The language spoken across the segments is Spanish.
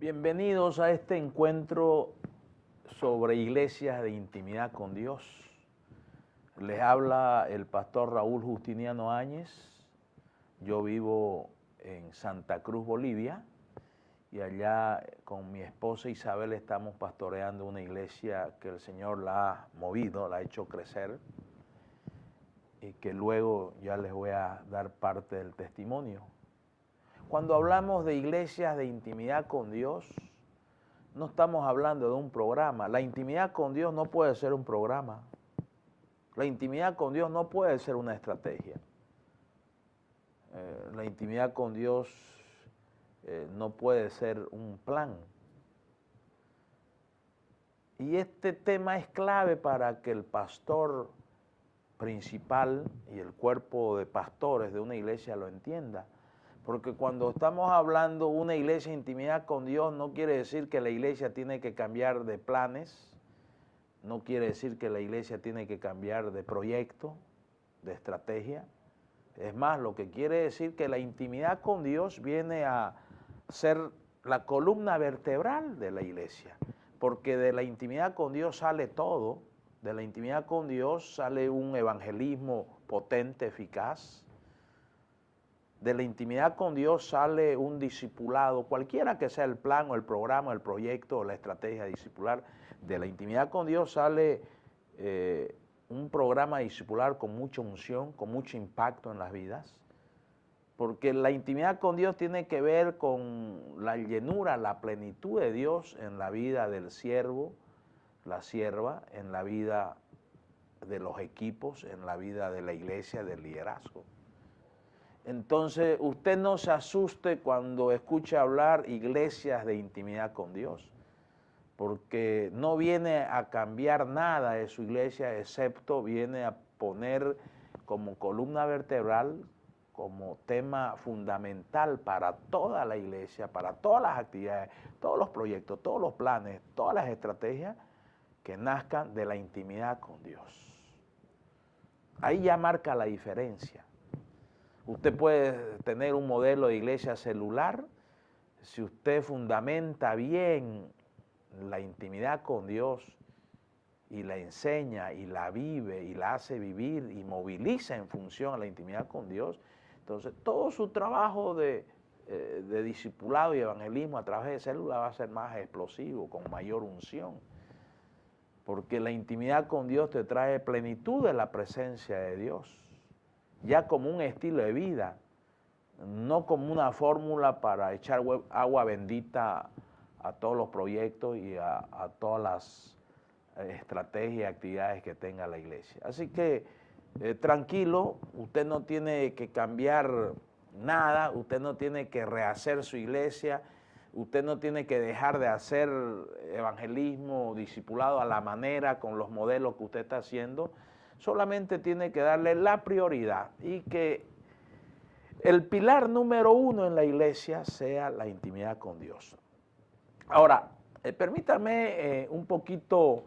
Bienvenidos a este encuentro sobre iglesias de intimidad con Dios. Les habla el pastor Raúl Justiniano Áñez. Yo vivo en Santa Cruz, Bolivia, y allá con mi esposa Isabel estamos pastoreando una iglesia que el Señor la ha movido, la ha hecho crecer, y que luego ya les voy a dar parte del testimonio. Cuando hablamos de iglesias de intimidad con Dios, no estamos hablando de un programa. La intimidad con Dios no puede ser un programa. La intimidad con Dios no puede ser una estrategia. La intimidad con Dios no puede ser un plan. Y este tema es clave para que el pastor principal y el cuerpo de pastores de una iglesia lo entienda. Porque cuando estamos hablando de una iglesia de intimidad con Dios, no quiere decir que la iglesia tiene que cambiar de planes, no quiere decir que la iglesia tiene que cambiar de proyecto, de estrategia. Es más, lo que quiere decir que la intimidad con Dios viene a ser la columna vertebral de la iglesia. Porque de la intimidad con Dios sale todo, de la intimidad con Dios sale un evangelismo potente, eficaz. De la intimidad con Dios sale un discipulado, cualquiera que sea el plan o el programa, el proyecto o la estrategia discipular. De la intimidad con Dios sale un programa discipular con mucha unción, con mucho impacto en las vidas. Porque la intimidad con Dios tiene que ver con la llenura, la plenitud de Dios en la vida del siervo, la sierva, en la vida de los equipos, en la vida de la iglesia, del liderazgo. Entonces, usted no se asuste cuando escuche hablar iglesias de intimidad con Dios, porque no viene a cambiar nada de su iglesia, excepto viene a poner como columna vertebral, como tema fundamental para toda la iglesia, para todas las actividades, todos los proyectos, todos los planes, todas las estrategias que nazcan de la intimidad con Dios. Ahí ya marca la diferencia. Usted puede tener un modelo de iglesia celular, si usted fundamenta bien la intimidad con Dios y la enseña y la vive y la hace vivir y moviliza en función a la intimidad con Dios, entonces todo su trabajo de discipulado y evangelismo a través de célula va a ser más explosivo, con mayor unción. Porque la intimidad con Dios te trae plenitud de la presencia de Dios, ya como un estilo de vida, no como una fórmula para echar agua bendita a todos los proyectos y a todas las estrategias y actividades que tenga la iglesia. Así que tranquilo, usted no tiene que cambiar nada, usted no tiene que rehacer su iglesia, usted no tiene que dejar de hacer evangelismo, discipulado a la manera, con los modelos que usted está haciendo. Solamente tiene que darle la prioridad y que el pilar número uno en la iglesia sea la intimidad con Dios. Ahora, permítame un poquito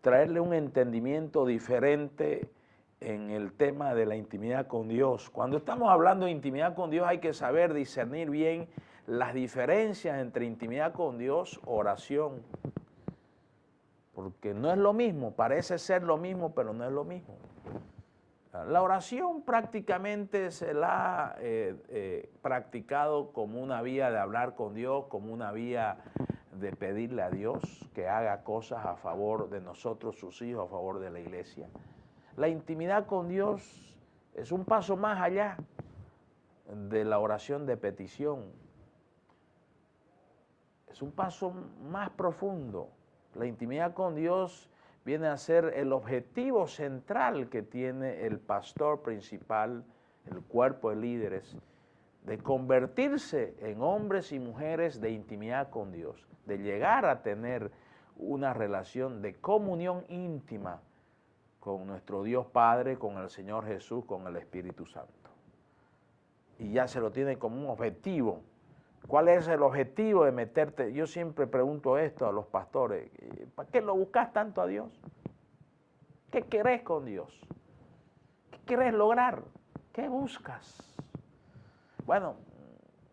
traerle un entendimiento diferente en el tema de la intimidad con Dios. Cuando estamos hablando de intimidad con Dios hay que saber discernir bien las diferencias entre intimidad con Dios, oración. Porque no es lo mismo, parece ser lo mismo, pero no es lo mismo. La oración prácticamente se la ha practicado como una vía de hablar con Dios, como una vía de pedirle a Dios que haga cosas a favor de nosotros, sus hijos, a favor de la iglesia. La intimidad con Dios es un paso más allá de la oración de petición. Es un paso más profundo. La intimidad con Dios viene a ser el objetivo central que tiene el pastor principal, el cuerpo de líderes, de convertirse en hombres y mujeres de intimidad con Dios, de llegar a tener una relación de comunión íntima con nuestro Dios Padre, con el Señor Jesús, con el Espíritu Santo. Y ya se lo tiene como un objetivo. ¿Cuál es el objetivo de meterte? Yo siempre pregunto esto a los pastores, ¿para qué lo buscas tanto a Dios? ¿Qué querés con Dios? ¿Qué querés lograr? ¿Qué buscas? Bueno,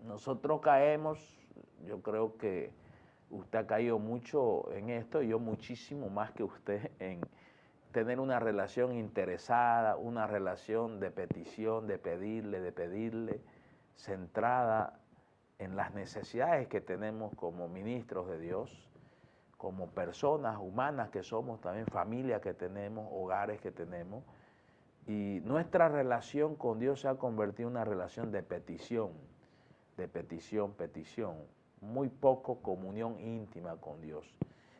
nosotros caemos, yo creo que usted ha caído mucho en esto, y yo muchísimo más que usted, en tener una relación interesada, una relación de petición, de pedirle, centrada en las necesidades que tenemos como ministros de Dios, como personas humanas que somos, también familias que tenemos, hogares que tenemos. Y nuestra relación con Dios se ha convertido en una relación de petición, petición. Muy poco comunión íntima con Dios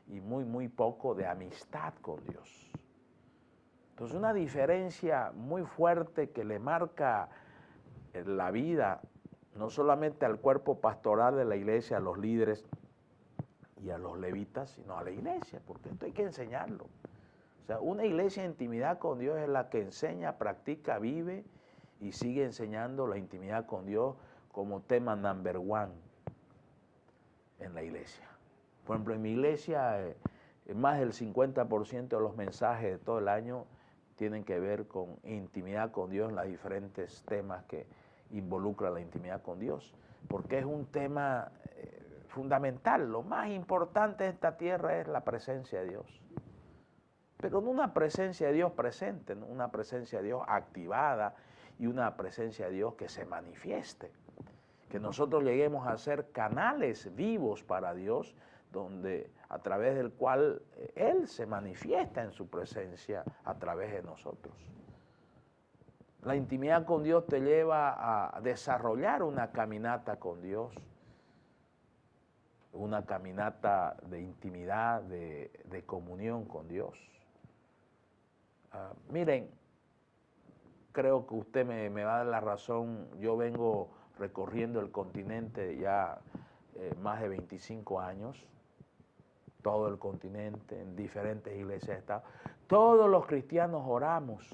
y muy poco de amistad con Dios. Entonces, una diferencia muy fuerte que le marca la vida, no solamente al cuerpo pastoral de la iglesia, a los líderes y a los levitas, sino a la iglesia, porque esto hay que enseñarlo. O sea, una iglesia de intimidad con Dios es la que enseña, practica, vive y sigue enseñando la intimidad con Dios como tema number one en la iglesia. Por ejemplo, en mi iglesia, más del 50% de los mensajes de todo el año tienen que ver con intimidad con Dios en los diferentes temas que involucran la intimidad con Dios, porque es un tema fundamental. Lo más importante de esta tierra es la presencia de Dios. Pero no una presencia de Dios presente, ¿no? Una presencia de Dios activada y una presencia de Dios que se manifieste. Que nosotros lleguemos a ser canales vivos para Dios, donde a través del cual Él se manifiesta en su presencia a través de nosotros. La intimidad con Dios te lleva a desarrollar una caminata con Dios, una caminata de intimidad, de comunión con Dios. Miren, creo que usted me va a dar la razón. Yo vengo recorriendo el continente ya más de 25 años, todo el continente, en diferentes iglesias de Estado. Todos los cristianos oramos,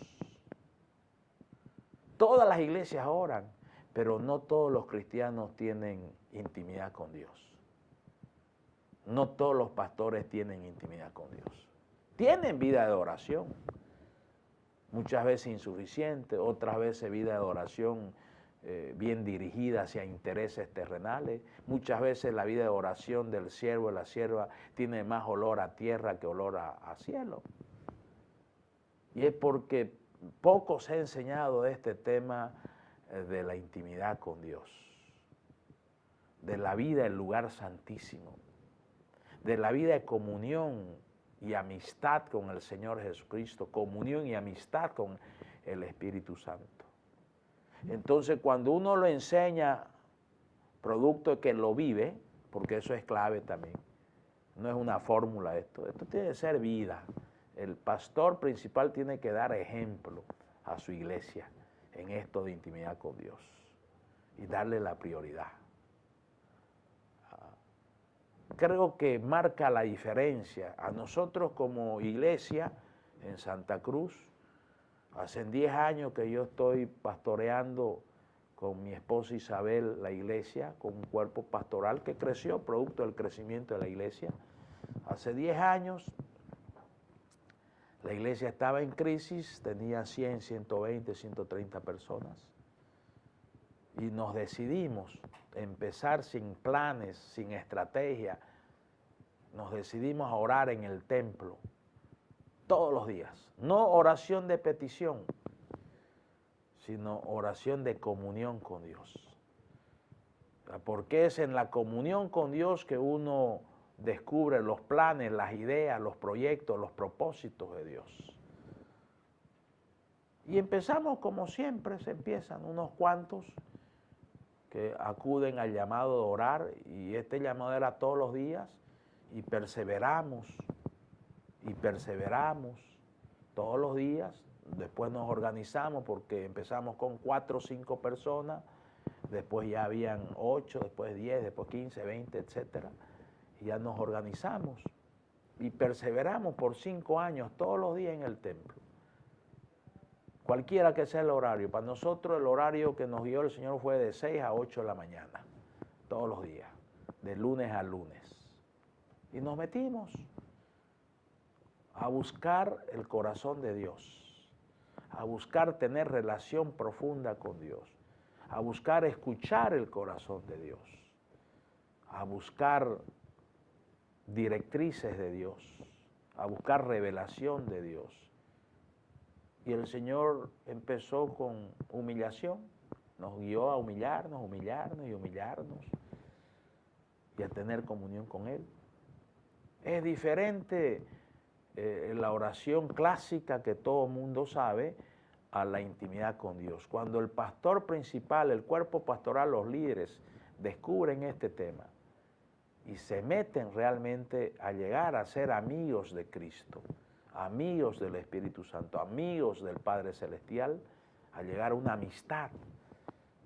todas las iglesias oran, pero no todos los cristianos tienen intimidad con Dios. No todos los pastores tienen intimidad con Dios. Tienen vida de oración, muchas veces insuficiente, otras veces vida de oración bien dirigida hacia intereses terrenales. Muchas veces la vida de oración del siervo y la sierva tiene más olor a tierra que olor a cielo. Y es porque poco se ha enseñado de este tema de la intimidad con Dios, de la vida en lugar santísimo, de la vida de comunión y amistad con el Señor Jesucristo, comunión y amistad con el Espíritu Santo. Entonces, cuando uno lo enseña, producto de que lo vive, porque eso es clave también, no es una fórmula esto tiene que ser vida. El pastor principal tiene que dar ejemplo a su iglesia en esto de intimidad con Dios y darle la prioridad. Creo que marca la diferencia. A nosotros como iglesia en Santa Cruz, hace 10 años que yo estoy pastoreando con mi esposa Isabel la iglesia, con un cuerpo pastoral que creció producto del crecimiento de la iglesia. Hace 10 años la iglesia estaba en crisis, tenía 100, 120, 130 personas. Y nos decidimos empezar sin planes, sin estrategia. Nos decidimos a orar en el templo todos los días. No oración de petición, sino oración de comunión con Dios. Porque es en la comunión con Dios que uno descubre los planes, las ideas, los proyectos, los propósitos de Dios. Y empezamos como siempre, se empiezan unos cuantos que acuden al llamado de orar, y este llamado era todos los días, y perseveramos todos los días. Después nos organizamos porque empezamos con 4 o 5 personas, después ya habían 8, después 10, después 15, 20, etcétera. Y ya nos organizamos y perseveramos por 5 años todos los días en el templo. Cualquiera que sea el horario. Para nosotros el horario que nos dio el Señor fue de 6 a 8 de la mañana, todos los días, de lunes a lunes. Y nos metimos a buscar el corazón de Dios, a buscar tener relación profunda con Dios, a buscar escuchar el corazón de Dios, a buscar directrices de Dios, a buscar revelación de Dios. Y el Señor empezó con humillación, nos guió a humillarnos, humillarnos y humillarnos y a tener comunión con Él. Es diferente la oración clásica que todo mundo sabe a la intimidad con Dios. Cuando el pastor principal, el cuerpo pastoral, los líderes descubren este tema y se meten realmente a llegar a ser amigos de Cristo, amigos del Espíritu Santo, amigos del Padre Celestial, a llegar a una amistad.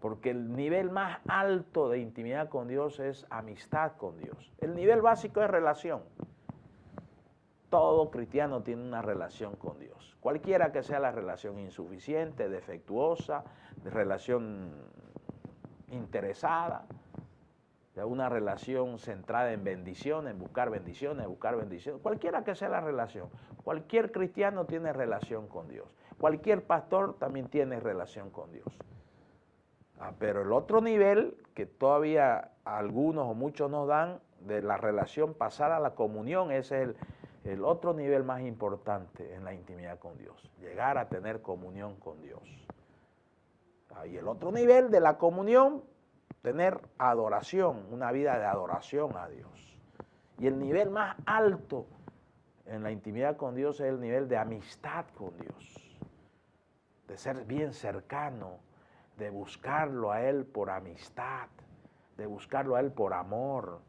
Porque el nivel más alto de intimidad con Dios es amistad con Dios. El nivel básico es relación. Todo cristiano tiene una relación con Dios. Cualquiera que sea la relación, insuficiente, defectuosa, de relación interesada, de una relación centrada en bendiciones, en buscar bendiciones, cualquiera que sea la relación. Cualquier cristiano tiene relación con Dios. Cualquier pastor también tiene relación con Dios. Pero el otro nivel que todavía algunos o muchos nos dan de la relación pasar a la comunión, ese es el otro nivel más importante en la intimidad con Dios, llegar a tener comunión con Dios. Y el otro nivel de la comunión, tener adoración, una vida de adoración a Dios. Y el nivel más alto en la intimidad con Dios es el nivel de amistad con Dios, de ser bien cercano, de buscarlo a Él por amistad, de buscarlo a Él por amor,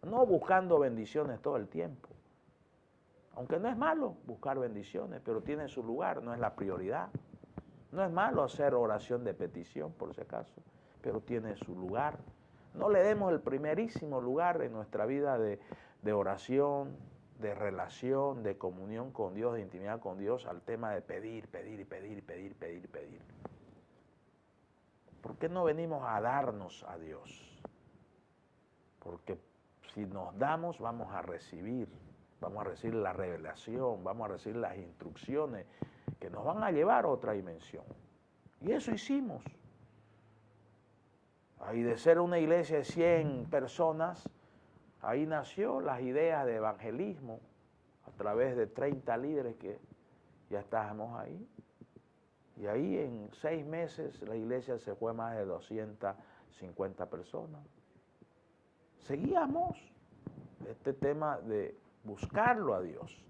no buscando bendiciones todo el tiempo. Aunque no es malo buscar bendiciones, pero tiene su lugar, no es la prioridad. No es malo hacer oración de petición, por si acaso, pero tiene su lugar. No le demos el primerísimo lugar en nuestra vida de oración, de relación, de comunión con Dios, de intimidad con Dios, al tema de pedir. ¿Por qué no venimos a darnos a Dios? Porque si nos damos, vamos a recibir la revelación, vamos a recibir las instrucciones que nos van a llevar a otra dimensión. Y eso hicimos. Ahí de ser una iglesia de 100 personas, ahí nació las ideas de evangelismo a través de 30 líderes que ya estábamos ahí. Y ahí en 6 meses la iglesia se fue más de 250 personas. Seguíamos este tema de buscarlo a Dios.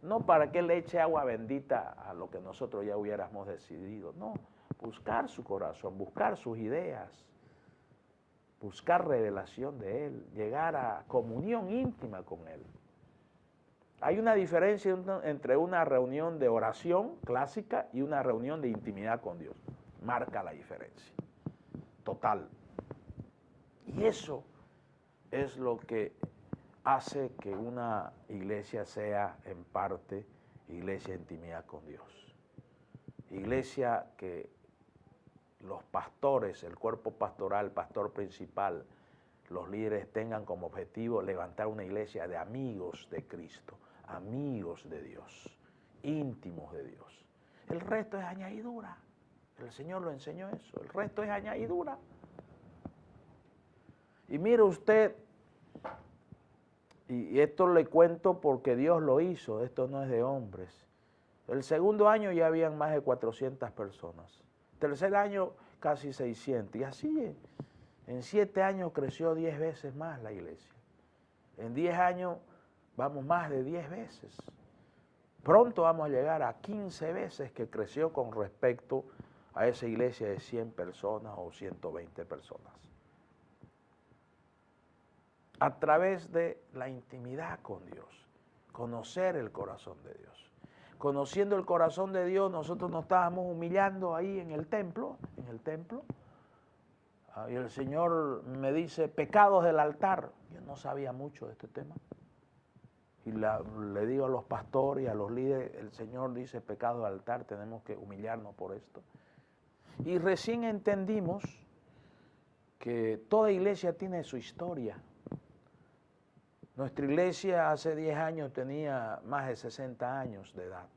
No para que Él le eche agua bendita a lo que nosotros ya hubiéramos decidido. No, buscar su corazón, buscar sus ideas, buscar revelación de Él, llegar a comunión íntima con Él. Hay una diferencia entre una reunión de oración clásica y una reunión de intimidad con Dios. Marca la diferencia. Total. Y eso es lo que hace que una iglesia sea en parte iglesia de intimidad con Dios. Iglesia que los pastores, el cuerpo pastoral, el pastor principal, los líderes tengan como objetivo levantar una iglesia de amigos de Cristo, amigos de Dios, íntimos de Dios. El resto es añadidura. El Señor lo enseñó eso. El resto es añadidura. Y mire usted, y esto le cuento porque Dios lo hizo, esto no es de hombres. El segundo año ya habían más de 400 personas. Tercer año casi 600. Y así en 7 años creció 10 veces más la iglesia. En 10 años vamos más de 10 veces. Pronto vamos a llegar a 15 veces que creció con respecto a esa iglesia de 100 personas o 120 personas. A través de la intimidad con Dios, conocer el corazón de Dios. Conociendo el corazón de Dios, nosotros nos estábamos humillando ahí en el templo. Y el Señor me dice, pecados del altar. Yo no sabía mucho de este tema. Y le digo a los pastores y a los líderes, el Señor dice, pecados del altar, tenemos que humillarnos por esto. Y recién entendimos que toda iglesia tiene su historia. Nuestra iglesia hace 10 años tenía más de 60 años de edad.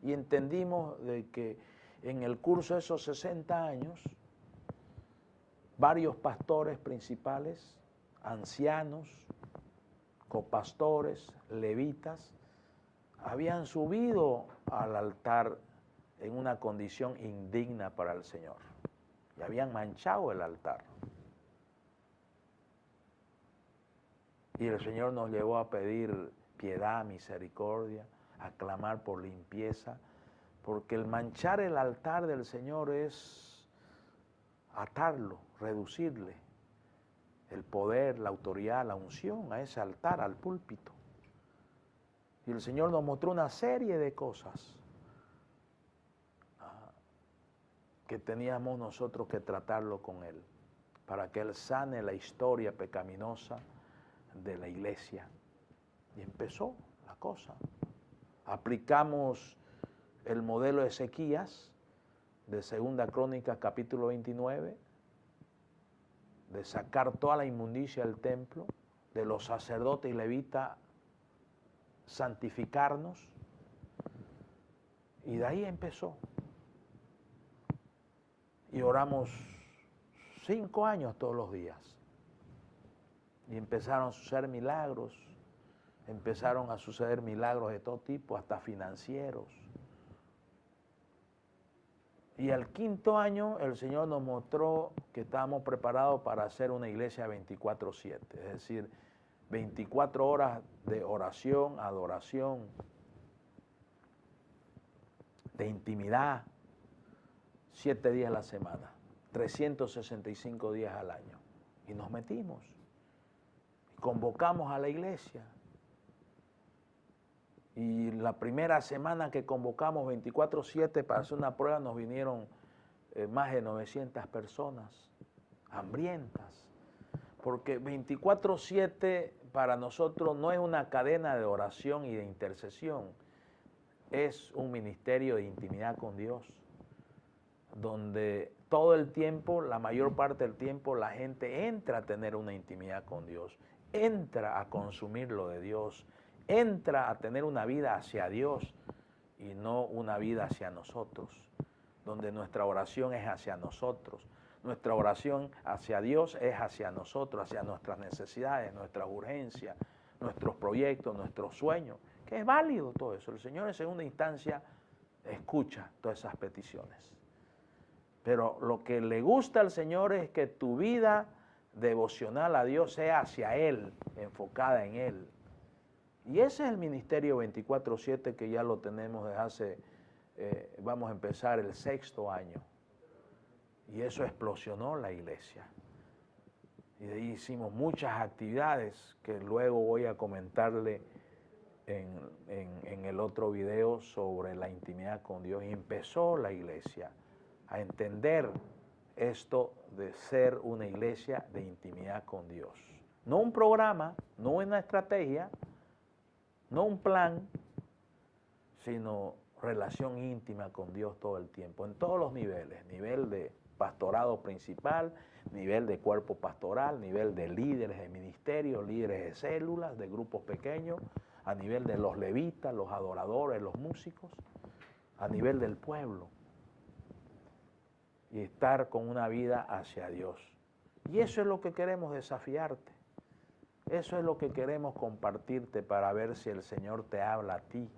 Y entendimos de que en el curso de esos 60 años, varios pastores principales, ancianos, copastores, levitas, habían subido al altar en una condición indigna para el Señor y habían manchado el altar. Y el Señor nos llevó a pedir piedad, misericordia, a clamar por limpieza, porque el manchar el altar del Señor es atarlo, reducirle el poder, la autoridad, la unción a ese altar, al púlpito. Y el Señor nos mostró una serie de cosas que teníamos nosotros que tratarlo con Él, para que Él sane la historia pecaminosa de la iglesia. Y empezó la cosa. Aplicamos el modelo de Ezequías, de 2 Crónicas capítulo 29, de sacar toda la inmundicia del templo, de los sacerdotes y levitas santificarnos, y de ahí empezó. Y oramos 5 años todos los días, y empezaron a suceder milagros, de todo tipo, hasta financieros. Y al 5.º año el Señor nos mostró que estábamos preparados para hacer una iglesia 24/7, es decir, 24 horas de oración, adoración, de intimidad, 7 días a la semana, 365 días al año. Y nos metimos, convocamos a la iglesia. Y la primera semana que convocamos 24/7 para hacer una prueba nos vinieron más de 900 personas, hambrientas. Porque 24/7 para nosotros no es una cadena de oración y de intercesión, es un ministerio de intimidad con Dios, donde todo el tiempo, la mayor parte del tiempo, la gente entra a tener una intimidad con Dios, entra a consumir lo de Dios, entra a tener una vida hacia Dios y no una vida hacia nosotros, donde nuestra oración es hacia nosotros. Nuestra oración hacia Dios es hacia nosotros, hacia nuestras necesidades, nuestras urgencias, nuestros proyectos, nuestros sueños, que es válido todo eso. El Señor en segunda instancia escucha todas esas peticiones. Pero lo que le gusta al Señor es que tu vida devocional a Dios sea hacia Él, enfocada en Él. Y ese es el ministerio 24/7 que ya lo tenemos desde hace, vamos a empezar el 6.º año. Y eso explosionó la iglesia. Y de ahí hicimos muchas actividades que luego voy a comentarle en el otro video sobre la intimidad con Dios. Y empezó la iglesia a entender esto de ser una iglesia de intimidad con Dios. No un programa, no una estrategia, no un plan, sino relación íntima con Dios todo el tiempo, en todos los niveles, nivel de pastorado principal, nivel de cuerpo pastoral, nivel de líderes de ministerio, líderes de células, de grupos pequeños, a nivel de los levitas, los adoradores, los músicos, a nivel del pueblo. Y estar con una vida hacia Dios. Y eso es lo que queremos desafiarte. Eso es lo que queremos compartirte para ver si el Señor te habla a ti,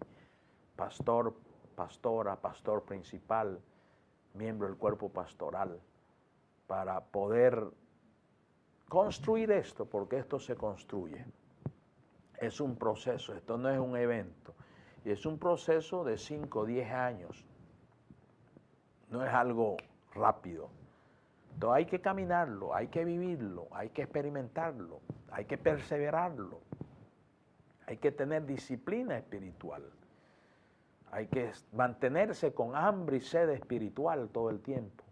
pastor, pastora, pastor principal, miembro del cuerpo pastoral, para poder construir esto, porque esto se construye. Es un proceso, esto no es un evento. Y es un proceso de 5 o 10 años. No es algo rápido. Entonces hay que caminarlo, hay que vivirlo, hay que experimentarlo, hay que perseverarlo. Hay que tener disciplina espiritual. Hay que mantenerse con hambre y sed espiritual todo el tiempo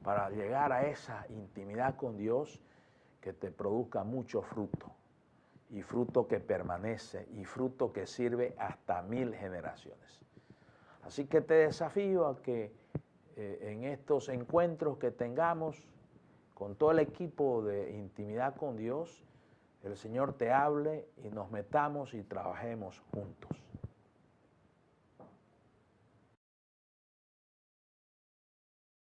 para llegar a esa intimidad con Dios que te produzca mucho fruto, y fruto que permanece, y fruto que sirve hasta 1000 generaciones. Así que te desafío a que en estos encuentros que tengamos con todo el equipo de intimidad con Dios, el Señor te hable y nos metamos y trabajemos juntos.